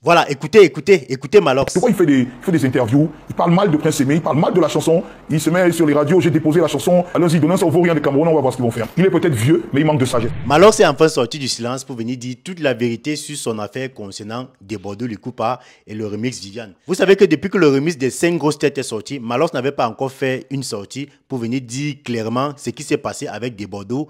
Voilà, écoutez Malox. Pourquoi il fait des interviews, il parle mal de Prince Aimé, il parle mal de la chanson, il se met sur les radios, j'ai déposé la chanson, allons-y, donnez ça aux vauriens des Camerounais, on va voir ce qu'ils vont faire. Il est peut-être vieux, mais il manque de sagesse. Malox est enfin sorti du silence pour venir dire toute la vérité sur son affaire concernant Desbordeaux le Coupa et le remix Viviane. Vous savez que depuis que le remix des 5 grosses têtes est sorti, Malox n'avait pas encore fait une sortie pour venir dire clairement ce qui s'est passé avec Desbordeaux,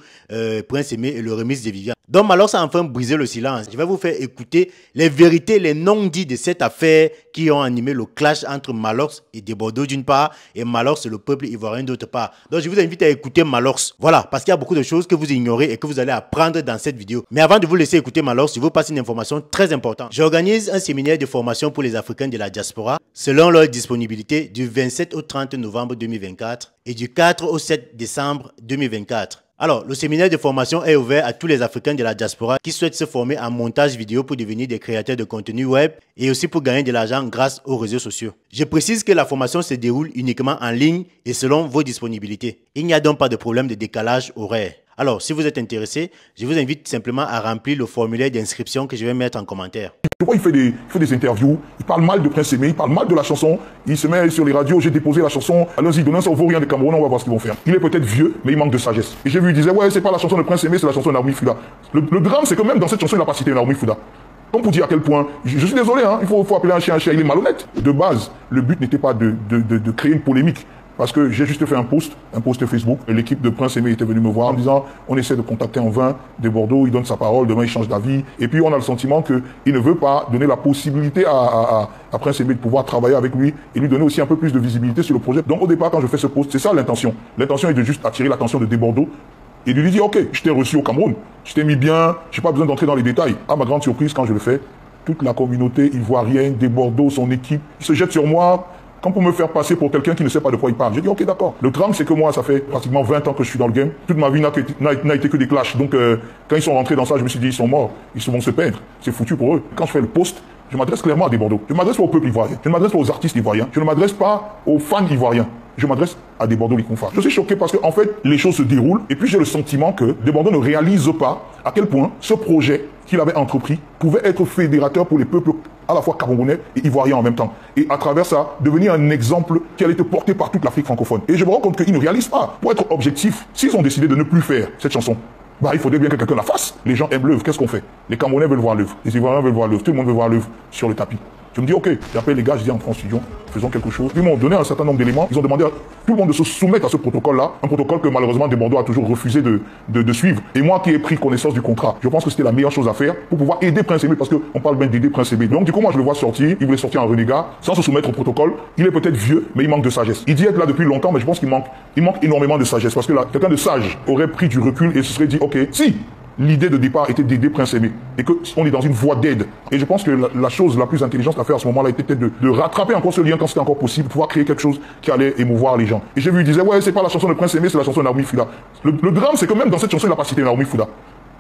Prince Aimé et le remix de Viviane. Donc Malox a enfin brisé le silence. Je vais vous faire écouter les vérités, les non-dits de cette affaire qui ont animé le clash entre Malox et Desbordeaux d'une part et Malox et le peuple ivoirien d'autre part. Donc je vous invite à écouter Malox. Voilà, parce qu'il y a beaucoup de choses que vous ignorez et que vous allez apprendre dans cette vidéo. Mais avant de vous laisser écouter Malox, je vous passe une information très importante. J'organise un séminaire de formation pour les Africains de la diaspora selon leur disponibilité du 27 au 30 novembre 2024 et du 4 au 7 décembre 2024. Alors, le séminaire de formation est ouvert à tous les Africains de la diaspora qui souhaitent se former en montage vidéo pour devenir des créateurs de contenu web et aussi pour gagner de l'argent grâce aux réseaux sociaux. Je précise que la formation se déroule uniquement en ligne et selon vos disponibilités. Il n'y a donc pas de problème de décalage horaire. Alors, si vous êtes intéressé, je vous invite simplement à remplir le formulaire d'inscription que je vais mettre en commentaire. Pourquoi il fait des interviews, il parle mal de Prince Aimé, il parle mal de la chanson, il se met sur les radios, j'ai déposé la chanson, allons-y, donnez ça aux vauriens des Camerounais, on va voir ce qu'ils vont faire. Il est peut-être vieux, mais il manque de sagesse. Et j'ai vu, il disait, ouais, c'est pas la chanson de Prince Aimé, c'est la chanson de Naomi Fouda. Le drame, c'est que même dans cette chanson, il n'a pas cité Naomi Fouda. Comme pour dire à quel point, je suis désolé, hein, il faut appeler un chien, il est malhonnête. De base, le but n'était pas de créer une polémique. Parce que j'ai juste fait un post Facebook. L'équipe de Prince Aimé était venue me voir en disant on essaie de contacter en vain Desbordeaux, il donne sa parole, demain il change d'avis. Et puis on a le sentiment qu'il ne veut pas donner la possibilité à Prince Aimé de pouvoir travailler avec lui et lui donner aussi un peu plus de visibilité sur le projet. Donc au départ, quand je fais ce post, c'est ça l'intention. L'intention est de juste attirer l'attention de Desbordeaux et de lui dire ok, je t'ai reçu au Cameroun, je t'ai mis bien, j'ai pas besoin d'entrer dans les détails. À ma grande surprise, quand je le fais, toute la communauté ivoirienne, Desbordeaux, son équipe, ils se jettent sur moi. Comme pour me faire passer pour quelqu'un qui ne sait pas de quoi il parle. J'ai dit, ok, d'accord. Le drame, c'est que moi, ça fait pratiquement 20 ans que je suis dans le game. Toute ma vie n'a été que des clashs. Donc, quand ils sont rentrés dans ça, je me suis dit, ils sont morts. Ils vont se perdre. C'est foutu pour eux. Quand je fais le post, je m'adresse clairement à Desbordeaux. Je ne m'adresse pas au peuple ivoirien. Je ne m'adresse pas aux artistes ivoiriens. Je ne m'adresse pas aux fans ivoiriens. Je m'adresse à Desbordeaux Likonfa. Je suis choqué parce que, en fait, les choses se déroulent. Et puis, j'ai le sentiment que Desbordeaux ne réalise pas à quel point ce projet qu'il avait entrepris pouvait être fédérateur pour les peuples à la fois camerounais et ivoiriens en même temps. Et à travers ça, devenir un exemple qui allait être porté par toute l'Afrique francophone. Et je me rends compte qu'ils ne réalisent pas. Pour être objectif, s'ils ont décidé de ne plus faire cette chanson, bah, il faudrait bien que quelqu'un la fasse. Les gens aiment l'œuvre. Qu'est-ce qu'on fait? Les Camerounais veulent voir l'œuvre. Les Ivoiriens veulent voir l'œuvre. Tout le monde veut voir l'œuvre sur le tapis. Je me dis, ok, j'appelle les gars, je dis en France Studio, faisons quelque chose. Ils m'ont donné un certain nombre d'éléments. Ils ont demandé à tout le monde de se soumettre à ce protocole-là. Un protocole que malheureusement Desbordeaux a toujours refusé de suivre. Et moi qui ai pris connaissance du contrat, je pense que c'était la meilleure chose à faire pour pouvoir aider Prince Aimé, parce qu'on parle bien d'aider Prince Aimé. Donc du coup, moi je le vois sortir, il voulait sortir en renégat, sans se soumettre au protocole. Il est peut-être vieux, mais il manque de sagesse. Il dit être là depuis longtemps, mais je pense qu'il manque énormément de sagesse. Parce que là, quelqu'un de sage aurait pris du recul et se serait dit, ok, si l'idée de départ était d'aider Prince Aimé et qu'on est dans une voie d'aide. Et je pense que la chose la plus intelligente à faire à ce moment-là était peut-être de rattraper encore ce lien quand c'était encore possible, pouvoir créer quelque chose qui allait émouvoir les gens. Et j'ai vu, il disait, ouais, c'est pas la chanson de Prince Aimé, c'est la chanson de Naomi Fouda. Le drame, c'est que même dans cette chanson, il n'a pas cité Naomi Fouda.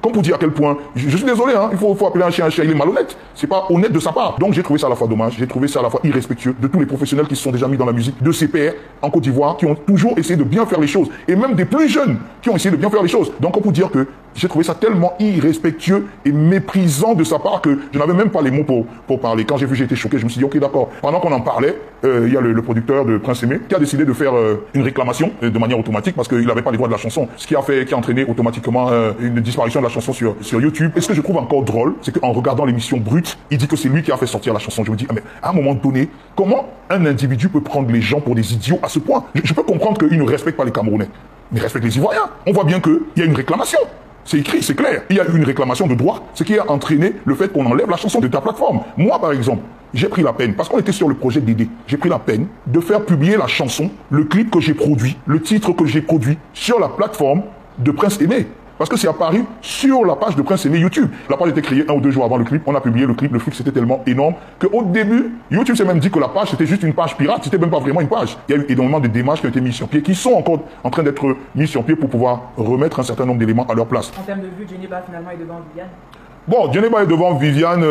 Comme pour dire à quel point, je suis désolé, hein, il faut appeler un chien, il est malhonnête. C'est pas honnête de sa part. Donc j'ai trouvé ça à la fois dommage, j'ai trouvé ça à la fois irrespectueux de tous les professionnels qui se sont déjà mis dans la musique, de ses pairs en Côte d'Ivoire, qui ont toujours essayé de bien faire les choses. Et même des plus jeunes qui ont essayé de bien faire les choses. Donc comme pour dire que j'ai trouvé ça tellement irrespectueux et méprisant de sa part que je n'avais même pas les mots pour parler. Quand j'ai vu, j'ai été choqué, je me suis dit, ok, d'accord. Pendant qu'on en parlait, il y a le producteur de Prince Aimé qui a décidé de faire une réclamation de manière automatique parce qu'il n'avait pas les droits de la chanson. Ce qui a entraîné automatiquement une disparition de la chanson sur YouTube. Et ce que je trouve encore drôle, c'est qu'en regardant l'émission Brut, il dit que c'est lui qui a fait sortir la chanson. Je me dis, ah, mais à un moment donné, comment un individu peut prendre les gens pour des idiots à ce point? Je peux comprendre qu'il ne respecte pas les Camerounais, mais il respecte les Ivoiriens. On voit bien qu'il y a une réclamation. C'est écrit, c'est clair. Il y a une réclamation de droit, ce qui a entraîné le fait qu'on enlève la chanson de ta plateforme. Moi, par exemple, j'ai pris la peine, parce qu'on était sur le projet d'aider, j'ai pris la peine de faire publier la chanson, le clip que j'ai produit, le titre que j'ai produit sur la plateforme de Prince Aimé. Parce que c'est apparu sur la page de Prince Aimé YouTube. La page était créée 1 ou 2 jours avant le clip. On a publié le clip. Le flux c'était tellement énorme qu'au début, YouTube s'est même dit que la page c'était juste une page pirate. C'était même pas vraiment une page. Il y a eu énormément de démarches qui ont été mises sur pied, qui sont encore en train d'être mises sur pied pour pouvoir remettre un certain nombre d'éléments à leur place. En termes de vues, Jenny Ba finalement est devant Viviane. Bon, Djeneba est devant Viviane.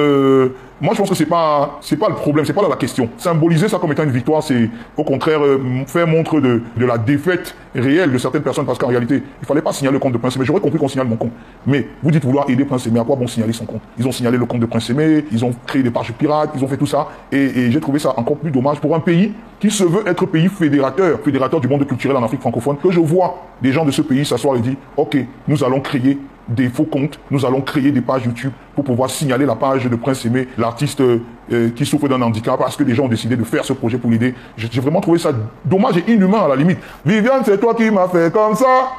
Moi, je pense que c'est pas le problème, c'est pas là la question. Symboliser ça comme étant une victoire, c'est au contraire faire montre de la défaite réelle de certaines personnes, parce qu'en réalité, il fallait pas signaler le compte de Prince Aimé. J'aurais compris qu'on signale mon compte. Mais vous dites vouloir aider Prince Aimé, à quoi bon signaler son compte? Ils ont signalé le compte de Prince Aimé, ils ont créé des pages pirates, ils ont fait tout ça. Et j'ai trouvé ça encore plus dommage pour un pays qui se veut être pays fédérateur du monde culturel en Afrique francophone, que je vois des gens de ce pays s'asseoir et dire, ok, nous allons créer des faux comptes, nous allons créer des pages YouTube pour pouvoir signaler la page de Prince Aimé, l'artiste qui souffre d'un handicap, parce que les gens ont décidé de faire ce projet pour l'aider. J'ai vraiment trouvé ça dommage et inhumain à la limite. Viviane, c'est toi qui m'as fait comme ça.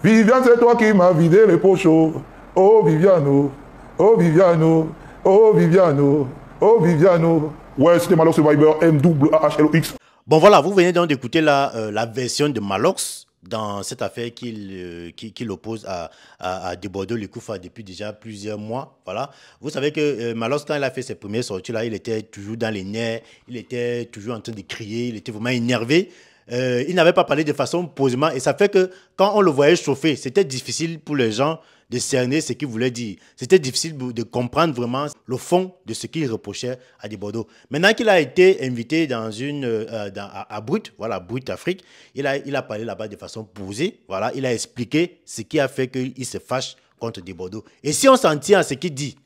Viviane, c'est toi qui m'as vidé les pochos. Oh Viviano, oh Viviano, oh Viviano, oh Viviano. Ouais, c'était Malox Survivor, MAAHLOX. Bon voilà, vous venez donc d'écouter la version de Malox dans cette affaire qu'il oppose à Desbordeaux Lekoufa depuis déjà plusieurs mois. Voilà. Vous savez que Malox, quand il a fait ses premières sorties, là, il était toujours dans les nerfs, il était toujours en train de crier, il était vraiment énervé. Il n'avait pas parlé de façon posément, et ça fait que quand on le voyait chauffer, c'était difficile pour les gens de cerner ce qu'il voulait dire. C'était difficile de comprendre vraiment le fond de ce qu'il reprochait à Desbordeaux. Maintenant qu'il a été invité à Brut, voilà, Brut Afrique, il a parlé là-bas de façon posée, voilà, il a expliqué ce qui a fait qu'il se fâche contre Desbordeaux. Et si on s'en tient à ce qu'il dit,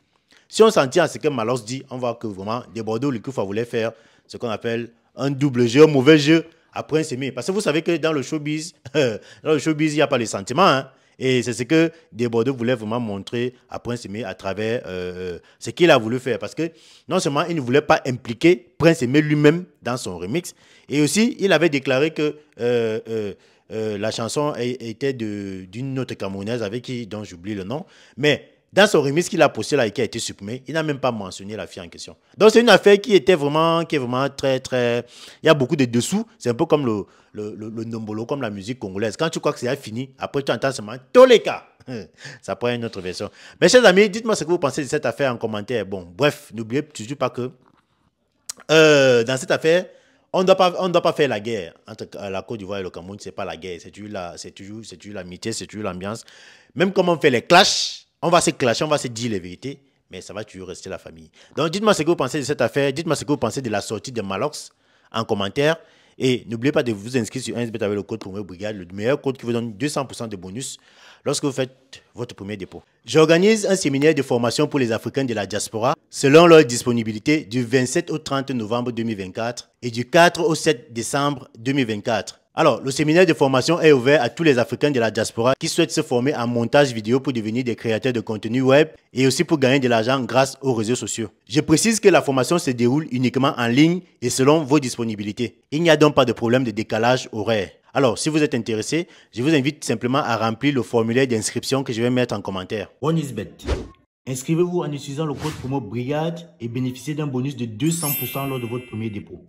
si on s'en tient à ce que Malox dit, on voit que vraiment Desbordeaux Lekoufa voulait faire ce qu'on appelle un double jeu, un mauvais jeu à Prince Aimé. Parce que vous savez que dans le showbiz, il n'y a pas les sentiments, hein. Et c'est ce que Desbordeaux voulait vraiment montrer à Prince Aimé à travers ce qu'il a voulu faire. Parce que non seulement il ne voulait pas impliquer Prince Aimé lui-même dans son remix, et aussi il avait déclaré que la chanson était d'une autre Camerounaise dont j'oublie le nom. Mais dans son remix qu'il a posté là et qui a été supprimé, il n'a même pas mentionné la fille en question. Donc c'est une affaire qui est vraiment très, très... Il y a beaucoup de dessous. C'est un peu comme le nombolo, comme la musique congolaise. Quand tu crois que c'est fini, après tu entends seulement Toleka. Ça prend une autre version. Mes chers amis, dites-moi ce que vous pensez de cette affaire en commentaire. Bon, bref, n'oubliez toujours pas que dans cette affaire, on ne doit pas faire la guerre entre la Côte d'Ivoire et le Cameroun. C'est pas la guerre, c'est toujours l'amitié, c'est toujours l'ambiance. Même comme on fait les clashs, on va se clasher, on va se dire les vérités, mais ça va toujours rester la famille. Donc dites-moi ce que vous pensez de cette affaire, dites-moi ce que vous pensez de la sortie de Malox en commentaire. Et n'oubliez pas de vous inscrire sur 1xBet avec le code promo Brigade, le meilleur code qui vous donne 200% de bonus lorsque vous faites votre premier dépôt. J'organise un séminaire de formation pour les Africains de la diaspora selon leur disponibilité du 27 au 30 novembre 2024 et du 4 au 7 décembre 2024. Alors, le séminaire de formation est ouvert à tous les Africains de la diaspora qui souhaitent se former en montage vidéo pour devenir des créateurs de contenu web et aussi pour gagner de l'argent grâce aux réseaux sociaux. Je précise que la formation se déroule uniquement en ligne et selon vos disponibilités. Il n'y a donc pas de problème de décalage horaire. Alors, si vous êtes intéressé, je vous invite simplement à remplir le formulaire d'inscription que je vais mettre en commentaire. 1xBet. Inscrivez-vous en utilisant le code promo Brigade et bénéficiez d'un bonus de 200% lors de votre premier dépôt.